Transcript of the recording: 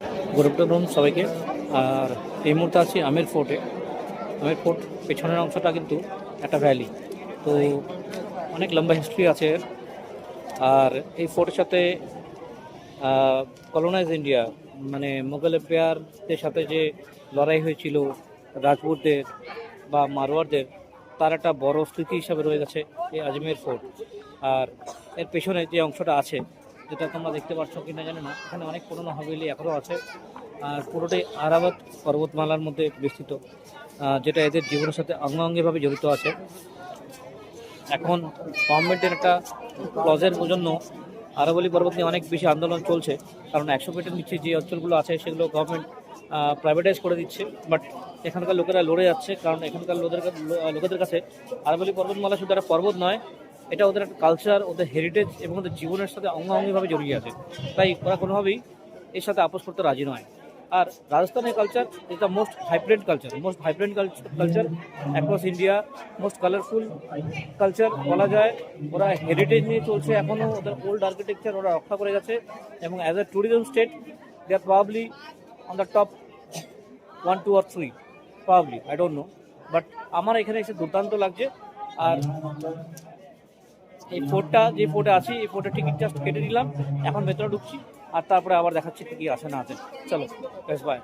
Good afternoon সবাইকে। আর এই মুহূর্তে আছি আমির ফোর্টে। আমির ফোর্ট পেছনের অংশটা কিন্তু একটা ভ্যালি, তো অনেক লম্বা হিস্ট্রি আছে এর। আর এই ফোর্টের সাথে কলোনাইজ ইন্ডিয়া মানে মুঘল এম্পায়ারদের সাথে যে লড়াই হয়েছিল রাজপুতদের বা মারওয়ারদের, তার একটা বড় স্মৃতি হিসাবে রয়ে গেছে এই আজমের ফোর্ট। আর এর পেছনে যে অংশটা আছে, যেটা তোমরা দেখতে পাচ্ছ কিনা জানি না, এখানে অনেক পুরনো হাভেলি এখনও আছে। আর পুরোটাই আরাবত পর্বতমালার মধ্যে বিস্তৃত, যেটা এদের জীবনের সাথে অঙ্গাঙ্গিভাবে জড়িত আছে। এখন গভর্নমেন্টের একটা ক্লজের জন্য আরাবলী পর্বত নিয়ে অনেক বেশি আন্দোলন চলছে, কারণ 100 ফিটের নিচে যে অঞ্চলগুলো আছে সেগুলো গভর্নমেন্ট প্রাইভেটাইজ করে দিচ্ছে। বাট এখানকার লোকেরা লড়ে যাচ্ছে, কারণ এখানকার লোকেদের কাছে আরাবলী পর্বতমালা শুধু একটা পর্বত নয়, এটা ওদের একটা কালচার, ওদের হেরিটেজ এবং ওদের জীবনের সাথে অঙ্গাঙ্গিভাবে জড়িয়ে আছে। তাই ওরা কোনোভাবেই এর সাথে আপোষ করতে রাজি নয়। আর রাজস্থানের culture is the most vibrant culture across India, most colourful culture বলা যায়। ওরা হেরিটেজ নিয়ে চলছে এখনও, ওদের ওল্ড আর্কিটেকচার ওরা রক্ষা করে গেছে, এবং as a tourism state they are probably on the top 1, 2 or 3, probably, I don't know. But আমার এখানে এসে দুর্দান্ত লাগছে। আর এই ফোর্টটা, যে ফোর্টে আছি, এই ফোর্টের টিকিট জাস্ট কেটে নিলাম, এখন ভেতরে ঢুকছি, আর তারপরে আবার দেখাচ্ছি কি আছে না আছে। চলো, বেশ, বাই।